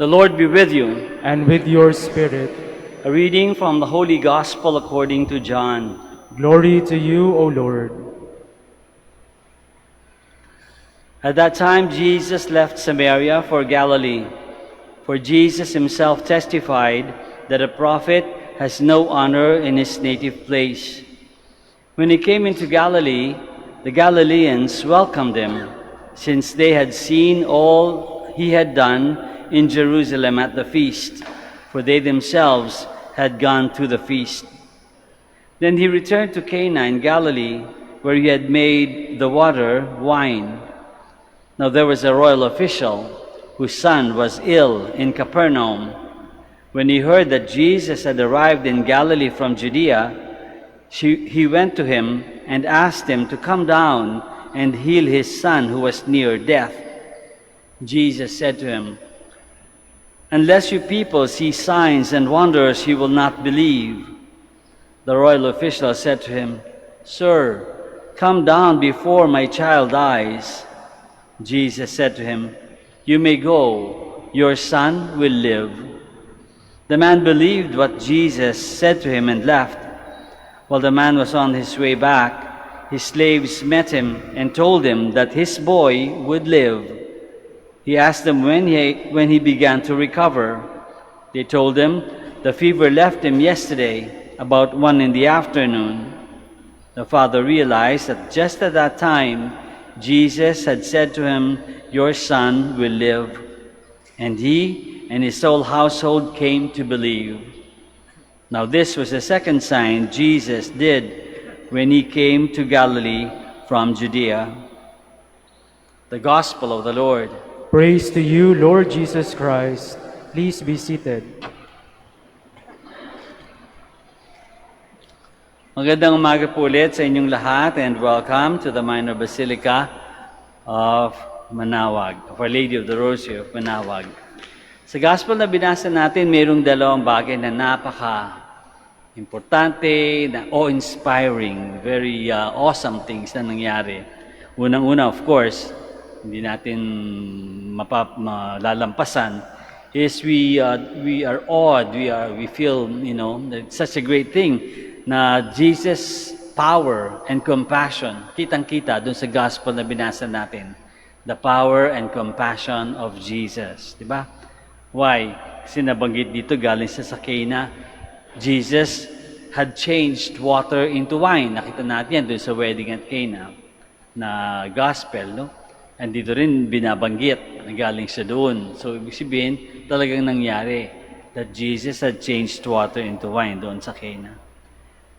The Lord be with you. and with your spirit. A reading from the Holy Gospel according to John. Glory to you, O Lord. At that time, Jesus left Samaria for Galilee. For Jesus himself testified that a prophet has no honor in his native place. When he came into Galilee, the Galileans welcomed him, since they had seen all he had done in Jerusalem at the feast, for they themselves had gone to the feast. Then he returned to Cana in Galilee, where he had made the water wine. Now there was a royal official whose son was ill in Capernaum. When he heard that Jesus had arrived in Galilee from Judea, he went to him and asked him to come down and heal his son who was near death. Jesus said to him, "Unless you people see signs and wonders, you will not believe." The royal official said to him, "Sir, come down before my child dies." Jesus said to him, "You may go, your son will live." The man believed what Jesus said to him and left. While the man was on his way back, his slaves met him and told him that his boy would live. He asked them when he began to recover. They told him, "The fever left him yesterday, about 1 in the afternoon." The father realized that just at that time, Jesus had said to him, "Your son will live." And he and his whole household came to believe. Now this was the second sign Jesus did when he came to Galilee from Judea. The Gospel of the Lord. Praise to you, Lord Jesus Christ. Please be seated. Magandang umaga po ulit sa inyong lahat and welcome to the Minor Basilica of Manawag, of Our Lady of the Rosary of Manawag. Sa Gospel na binasa natin, mayroong dalawang bagay na napaka-importante, na awe-inspiring, very awesome things na nangyari. Unang-una, of course, hindi natin malalampasan, is we are awed, we feel, it's such a great thing na Jesus' power and compassion, kitang-kita dun sa gospel na binasa natin. The power and compassion of Jesus. Diba? Why? Kasi nabanggit dito, galing sa Cana, Jesus had changed water into wine. Nakita natin yan dun sa wedding at Cana na gospel, no? And dito rin binabanggit na galing siya doon. So, ibig sabihin, talagang nangyari that Jesus had changed water into wine doon sa Cana.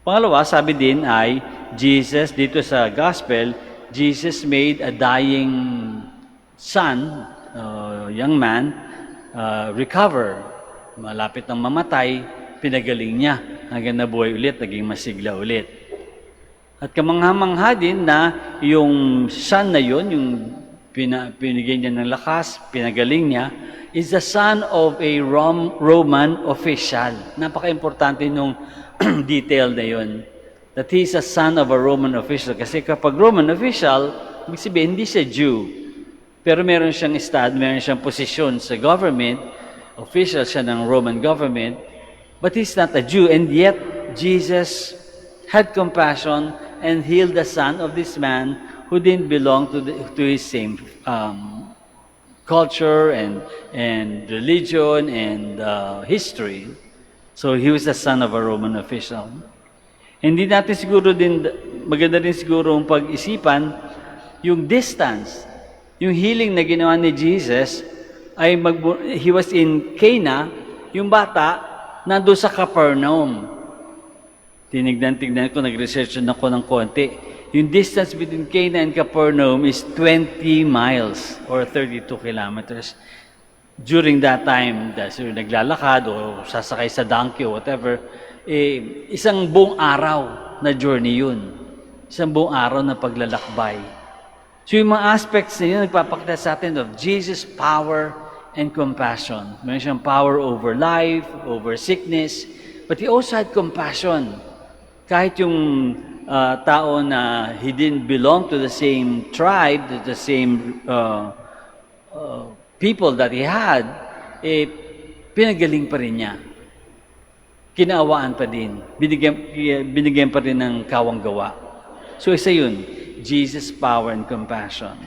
Pangalawa, sabi din ay, Jesus, dito sa Gospel, Jesus made a dying son, young man, recover. Malapit ng mamatay, pinagaling niya. Hanggang nabuhay ulit, naging masigla ulit. At kamangha-mangha din na yung son na yun, yung pinigyan niya ng lakas, pinagaling niya, is the son of a Roman official. Napaka-importante nung detail na yun. That he's a son of a Roman official. Kasi kapag Roman official, ibig sabihin, hindi siya Jew. Pero meron siyang estado, meron siyang posisyon sa government, official siya ng Roman government, but he's not a Jew. And yet, Jesus had compassion and healed the son of this man who didn't belong to his same culture and religion and history. So he was the son of a Roman official. Hindi natin siguro din, maganda rin siguro ang pag-isipan, yung distance, yung healing na ginawa ni Jesus, ay he was in Cana, yung bata, nandun sa Capernaum. Tinignan ko, nag-research ako ng konti. Yung distance between Cana and Capernaum is 20 miles or 32 kilometers. During that time, dahil naglalakad o sasakay sa donkey o whatever, isang buong araw na journey yun. Isang buong araw na paglalakbay. So yung mga aspects na yun, nagpapakita sa atin of Jesus' power and compassion. Meron siyang power over life, over sickness, but he also had compassion. Kahit yung tao na he didn't belong to the same tribe, to the same people that he had, pinagaling pa rin niya. Kinaawaan pa din. Binigyan pa rin ng kawang gawa. So isa yun, Jesus' power and compassion.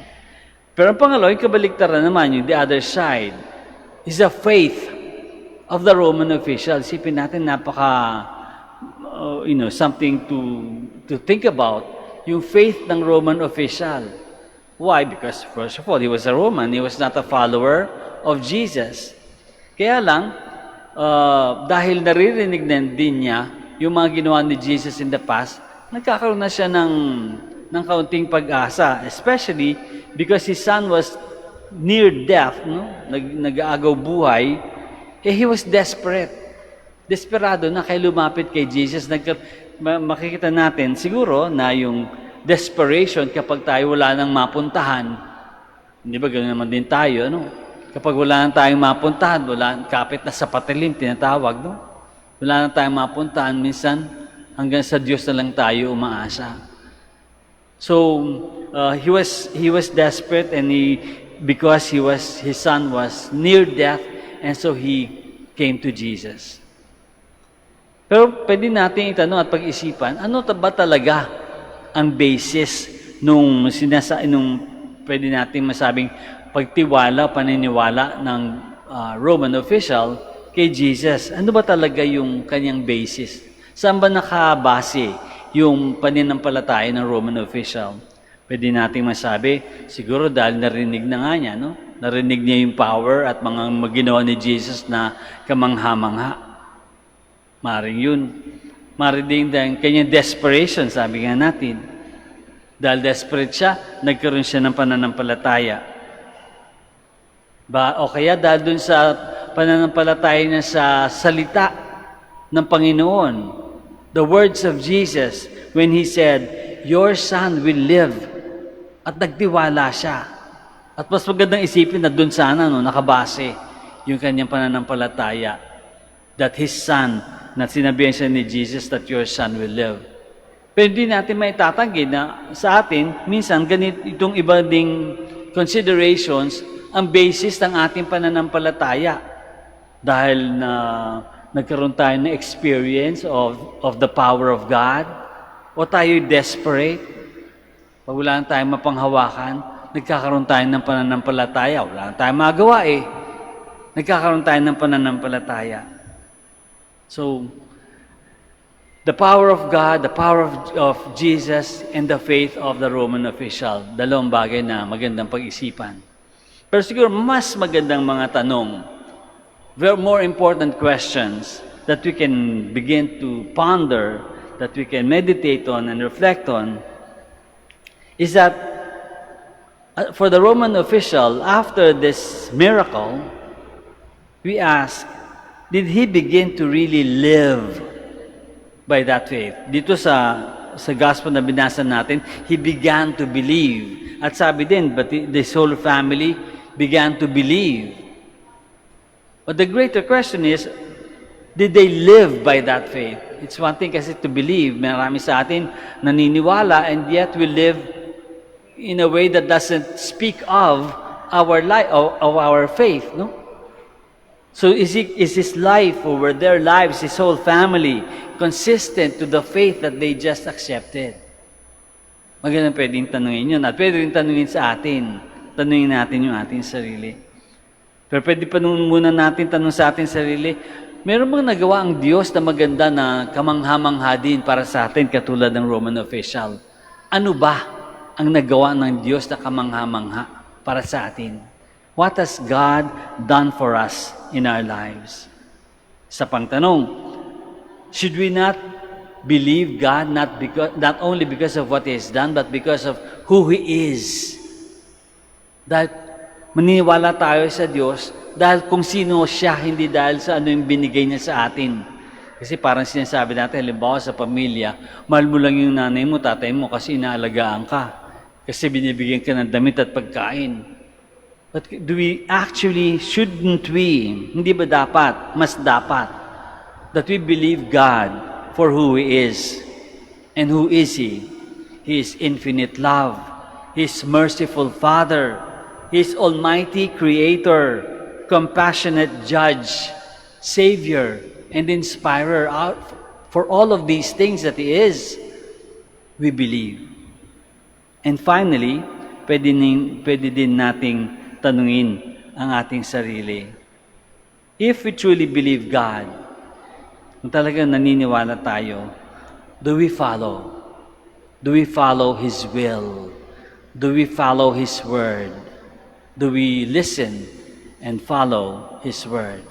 Pero ang pangalawa, yung kabaliktaran naman, yung the other side, is the faith of the Roman official. Isipin natin, something to think about, yung faith ng Roman official. Why? Because first of all, he was a Roman. He was not a follower of Jesus. Kaya lang, dahil naririnig din niya yung mga ginawa ni Jesus in the past, nagkakaroon na siya ng kaunting pag-asa. Especially because his son was near death, no? Nag-aagaw buhay, he was desperate. Desperado na kaya lumapit kay Jesus. Makikita natin siguro na yung desperation kapag tayo wala nang mapuntahan. Hindi ba ganoon naman din tayo, ano? Kapag wala nang tayong mapuntahan, kapit na sa patilim, tinatawag, no? Wala nang tayong mapuntahan, minsan hanggang sa Diyos na lang tayo umaasa. So, he was desperate, and because his son was near death, and so he came to Jesus. Pero pwede natin itanong at pag-isipan, ano ba talaga ang basis nung pwede natin masabing pagtiwala, paniniwala ng Roman official kay Jesus? Ano ba talaga yung kanyang basis? Saan ba nakabase yung pananampalataya ng Roman official? Pwede natin masabi, siguro dahil narinig na nga niya, no? Narinig niya yung power at mga ginawa ni Jesus na kamangha-mangha. Maring yun. Maring din dahil kanyang desperation, sabi nga natin. Dahil desperate siya, nagkaroon siya ng pananampalataya. O kaya dahil dun sa pananampalataya niya sa salita ng Panginoon, the words of Jesus, when He said, "Your son will live," at nagtiwala siya. At mas magandang isipin na dun sana nakabase yung kanyang pananampalataya, that His son, na sinabihan siya ni Jesus that your son will live. Pero hindi natin maitatanggi na sa atin, minsan itong iba ding considerations ang basis ng ating pananampalataya. Dahil nagkaroon tayo ng experience of the power of God, o tayo desperate, pag wala na tayong mapanghawakan, nagkakaroon tayo ng pananampalataya. Wala na tayong magawa nagkakaroon tayo ng pananampalataya. So, the power of God, the power of Jesus, and the faith of the Roman official. Dalawang bagay na magandang pag-isipan. Pero siguro mas magandang mga tanong, more important questions that we can begin to ponder, that we can meditate on and reflect on, is that for the Roman official, after this miracle, we ask, did he begin to really live by that faith? Dito sa gospel na binasa natin, he began to believe. At sabi din, but this whole family began to believe. But the greater question is, did they live by that faith? It's one thing kasi to believe. Marami sa atin naniniwala, and yet we live in a way that doesn't speak of our life, of our faith, no? So is his life, or their lives, his whole family, consistent to the faith that they just accepted? Magandang pwedeng tanungin yun, at pwede rin tanungin sa atin. Tanungin natin yung ating sarili. Pero pwede pa muna natin tanong sa ating sarili, meron bang nagawa ang Diyos na maganda na kamangha-mangha din para sa atin katulad ng Roman official? Ano ba ang nagawa ng Diyos na kamangha-mangha para sa atin? What has God done for us in our lives? Sa pangtanong, should we not believe God not only because of what He has done, but because of who He is? Dahil maniniwala tayo sa Diyos dahil kung sino siya, hindi dahil sa ano yung binigay niya sa atin. Kasi parang sinasabi natin, halimbawa sa pamilya, mahal mo lang yung nanay mo, tatay mo kasi inaalagaan ka. Kasi binibigyan ka ng damit at pagkain. But shouldn't we, hindi ba dapat, mas dapat, that we believe God for who He is. And who is He? He is infinite love. He is merciful Father. He is Almighty Creator. compassionate judge, Savior, and inspirer. For all of these things that He is, we believe. And finally, pwede din nating tanungin ang ating sarili. If we truly believe God, kung talagang naniniwala tayo, do we follow? Do we follow His will? Do we follow His word? Do we listen and follow His word?